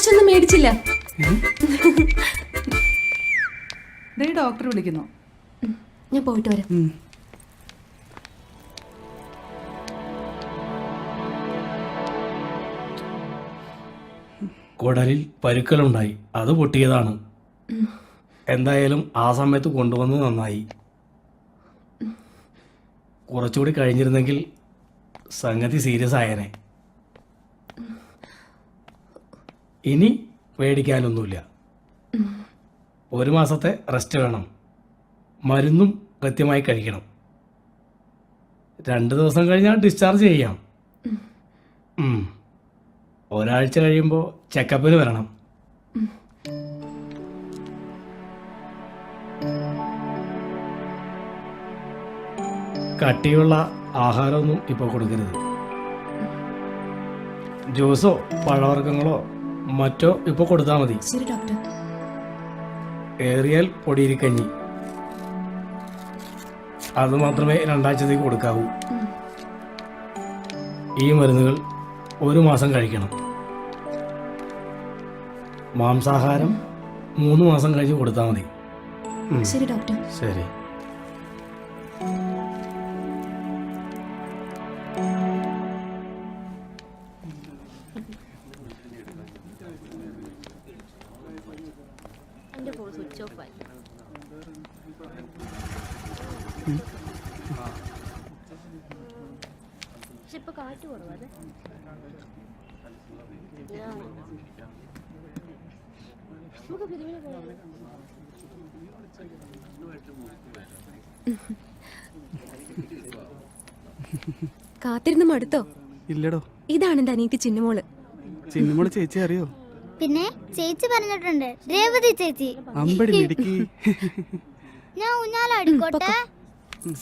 Watch ഒന്നും മേടിച്ചില്ല. Doctor വിളിക്കുന്നു. ഞാൻ പോയിട്ട് വരാം. കുടലിൽ പരുക്കലുണ്ടായി, അത് പൊട്ടിയതാണ്. എന്തായാലും ആ സമയത്ത് കൊണ്ടുവന്ന് നന്നായി. കുറച്ചുകൂടി കഴിഞ്ഞിരുന്നെങ്കിൽ സംഗതി സീരിയസ് ആയേനെ. ഇനി പേടിക്കാനൊന്നുമില്ല. 1 മാസത്തെ റെസ്റ്റ് വേണം. മരുന്നും കൃത്യമായി കഴിക്കണം. 2 ദിവസം കഴിഞ്ഞാൽ ഡിസ്ചാർജ് ചെയ്യാം. ഒരാഴ്ച കഴിയുമ്പോൾ ചെക്കപ്പിന് വരണം. കട്ടിയുള്ള ആഹാരമൊന്നും ഇപ്പോൾ കൊടുക്കരുത്. ജ്യൂസോ പഴവർഗ്ഗങ്ങളോ മറ്റോ ഇപ്പോൾ കൊടുത്താൽ മതി. ശരി ഡോക്ടർ. ഏറിയാൽ പൊടിയിരിക്കഞ്ഞി, അത് മാത്രമേ 2 ആഴ്ചത്തേക്ക് കൊടുക്കാവൂ. ഈ മരുന്നുകൾ 1 മാസം കഴിക്കണം. മാംസാഹാരം 3 മാസം കഴിഞ്ഞ് കൊടുത്താൽ മതി. ശരി ഡോക്ടർ. ശരി. കാത്തിരുന്ന് മടുത്തോ? ഇല്ലടോ. ഇതാണ് എന്റെ അനിയത്തി ചിന്നുമോള്. ചിന്നുമോള് ചേച്ചി അറിയോ? പിന്നെ ചേച്ചി പറഞ്ഞിട്ടുണ്ട്, രേവതി ചേച്ചി. അമ്പടി മിടുക്കി. ഞാൻ ഊഞ്ഞാലാടിക്കോട്ടെ?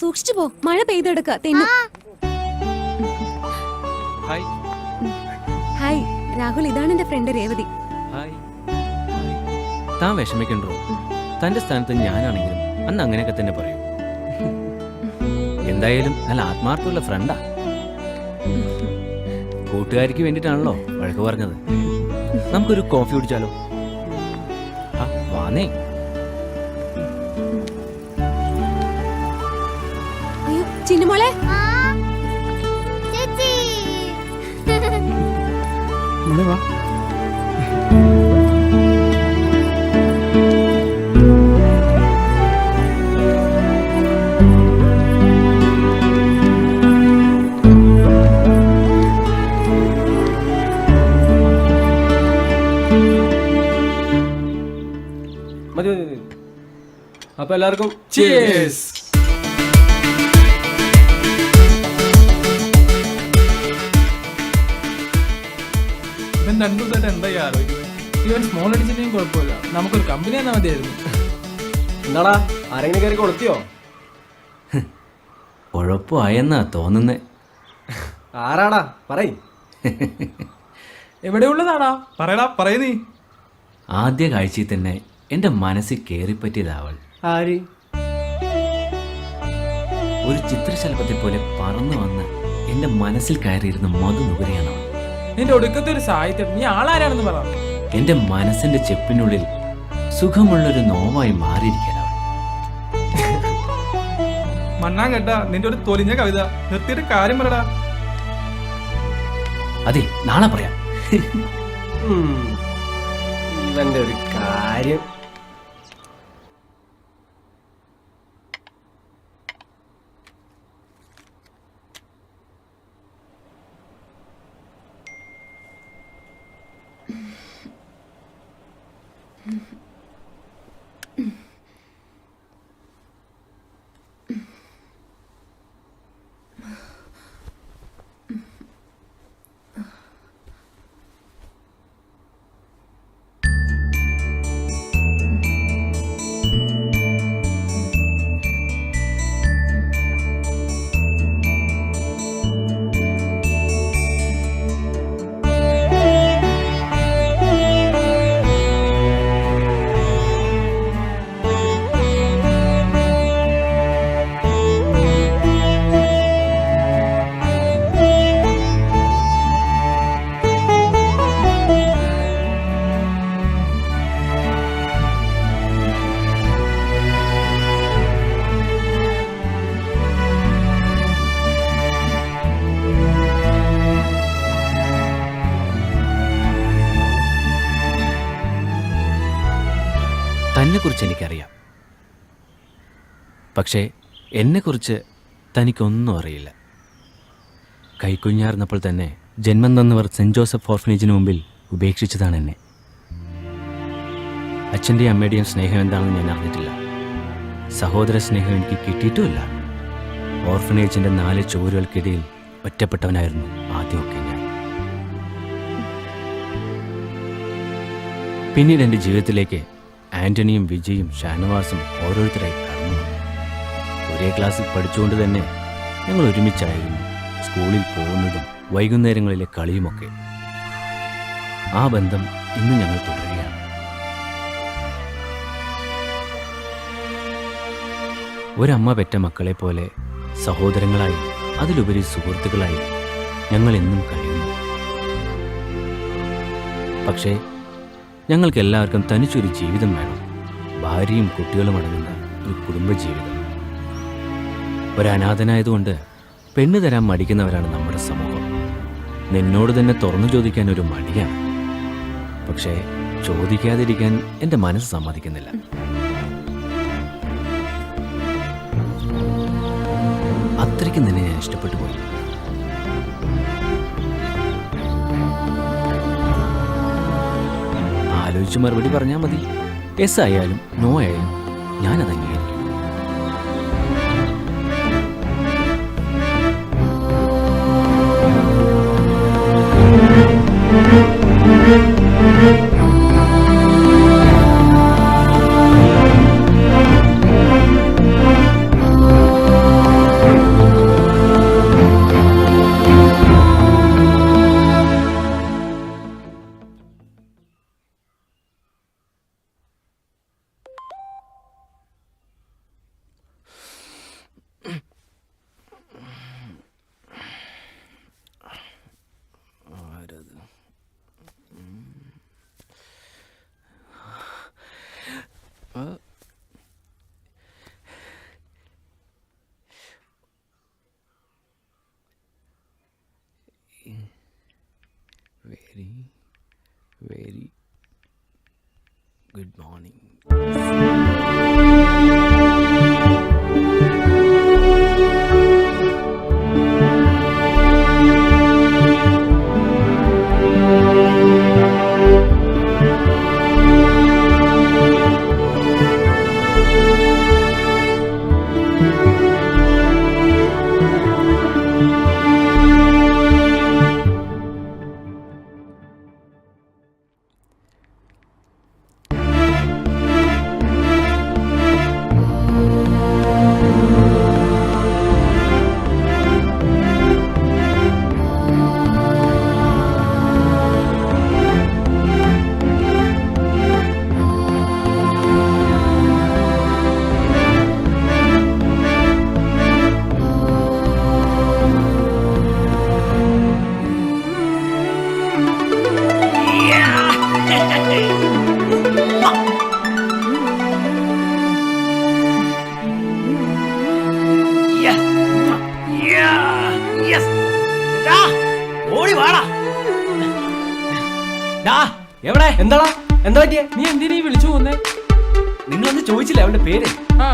സൂക്ഷിച്ചു പോ, മഴ പെയ്തെടുക്ക തെന്നു. ഹായ് രാഹുൽ, ഇതാണ് എന്റെ ഫ്രണ്ട് രേവതി. താൻ വിഷമിക്കണ്ടോ? തന്റെ സ്ഥാനത്ത് ഞാനാണെങ്കിലും അന്ന് അങ്ങനെയൊക്കെ തന്നെ പറയൂ. എന്തായാലും നല്ല ആത്മാർത്ഥമുള്ള ഫ്രണ്ടാ. കൂട്ടുകാരിക്ക് വേണ്ടിട്ടാണല്ലോ വഴക്ക് പറഞ്ഞത്. നമുക്കൊരു കോഫി കുടിച്ചാലോ? വാന്നേ. അയ്യോ ചിന്നുമോളെ. ചേച്ചി വാ. അപ്പൊ എല്ലാവർക്കും ഇവൻ 2 ദിവസമായിട്ട് എന്തായി ആലോചിക്കുന്നത്? ഇവൻ സ്മോൾ അടിച്ചിട്ടും കുഴപ്പമില്ല, നമുക്കൊരു കമ്പനി തന്നാ മതിയായിരുന്നു. എന്താടാ, ആരെങ്കിലും കയറി കൊളുത്തിയോ? കുഴപ്പമായെന്നാ തോന്നുന്നേ. ആരാടാ പറയ്. എവിടെയുള്ളതാടാ? പറയടാ, പറയ നീ. ആദ്യ കാഴ്ചയിൽ തന്നെ എന്റെ മനസ്സിൽ കയറിപ്പറ്റിയതാവൾ. ആര്? ഒരു ചിത്രശലഭത്തെ പോലെ പറന്നു വന്ന് എന്റെ മനസ്സിൽ കയറിയിരുന്ന മധുനുകരയാണ് അവൾ. നിന്റെ ഒടുക്കത്തെ ഒരു സാഹിത്യം. നീ ആളാരാണെന്ന് പറ. എന്റെ മനസ്സിന്റെ ചെപ്പിനുള്ളിൽ സുഖമുള്ളൊരു നോവായി മാറിയിരിക്കാൻ അവൾ. മണ്ണാൻ കേട്ടാ നിന്റെ ഒരു തൊലിഞ്ഞ കവിത. നിർത്തിയിട്ട് കാര്യം പറടാ. അതെ, നാളെ പറയാം. ഇവന്റെ ഒരു കാര്യം. എന്നെക്കുറിച്ച് എനിക്കറിയാം. പക്ഷേ എന്നെക്കുറിച്ച് തനിക്കൊന്നും അറിയില്ല. കൈക്കുഞ്ഞാർന്നപ്പോൾ തന്നെ ജന്മം തന്നവർ സെൻറ് ജോസഫ് ഓർഫനേജിന് മുമ്പിൽ ഉപേക്ഷിച്ചതാണ് എന്നെ. അച്ഛൻ്റെയും അമ്മയുടെയും സ്നേഹം എന്താണെന്ന് ഞാൻ അറിഞ്ഞിട്ടില്ല. സഹോദര സ്നേഹം എനിക്ക് കിട്ടിയിട്ടുമില്ല. ഓർഫനേജിൻ്റെ 4 ചുവരുകൾക്കിടയിൽ ഒറ്റപ്പെട്ടവനായിരുന്നു ആദ്യമൊക്കെ ഞാൻ. പിന്നീട് എൻ്റെ ജീവിതത്തിലേക്ക് ആൻ്റണിയും വിജയും ഷാനവാസും ഓരോരുത്തരായി കടന്നു വന്നു. ഒരേ ക്ലാസ്സിൽ പഠിച്ചുകൊണ്ട് തന്നെ ഞങ്ങൾ ഒരുമിച്ചായിരുന്നു സ്കൂളിൽ പോകുന്നതും വൈകുന്നേരങ്ങളിലെ കളിയുമൊക്കെ. ആ ബന്ധം ഇന്ന് ഞങ്ങൾ തുടരുകയാണ്. ഒരമ്മ പെറ്റ മക്കളെ പോലെ സഹോദരങ്ങളായി, അതിലുപരി സുഹൃത്തുക്കളായി ഞങ്ങൾ എന്നും കഴിയുന്നു. പക്ഷേ ഞങ്ങൾക്ക് എല്ലാവർക്കും തനിച്ചൊരു ജീവിതം വേണം. ഭാര്യയും കുട്ടികളും അടങ്ങുന്ന ഒരു കുടുംബജീവിതം. ഒരനാഥനായതുകൊണ്ട് പെണ്ണ് തരാൻ മടിക്കുന്നവരാണ് നമ്മുടെ സമൂഹം. നിന്നോട് തന്നെ തുറന്നു ചോദിക്കാൻ ഒരു മടിയാണ്. പക്ഷേ ചോദിക്കാതിരിക്കാൻ എൻ്റെ മനസ്സ് സമ്മതിക്കുന്നില്ല. അത്രയ്ക്ക് നിന്നെ ഞാൻ ഇഷ്ടപ്പെട്ടു പോയി. ആലോചിച്ച് മറുപടി പറഞ്ഞാൽ മതി. യെസ് ആയാലും നോ ആയാലും ഞാനത് അംഗീകരിക്കും. Very good morning. എവിടെ? എന്താടാ, എന്താ പറ്റിയേ? നീ എന്തിനാ വിളിച്ചു പോന്നേ? നിങ്ങളൊന്ന് ചോദിച്ചില്ലേ അവന്റെ പേര്? ആ,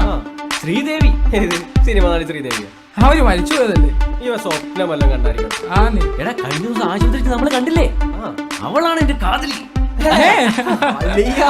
ശ്രീദേവി. സിനിമ നടി ശ്രീദേവിയ. അവര് മരിച്ചു പോയതല്ലേ? ഇവ സ്വപ്നമെല്ലാം കണ്ടായിരിക്കണം. ആ നീ എടാ, കഴിഞ്ഞ ദിവസം ആശുപത്രിക്ക് നമ്മൾ കണ്ടില്ലേ? അവളാണ് എന്റെ കാതലി. അല്ലയ്യ.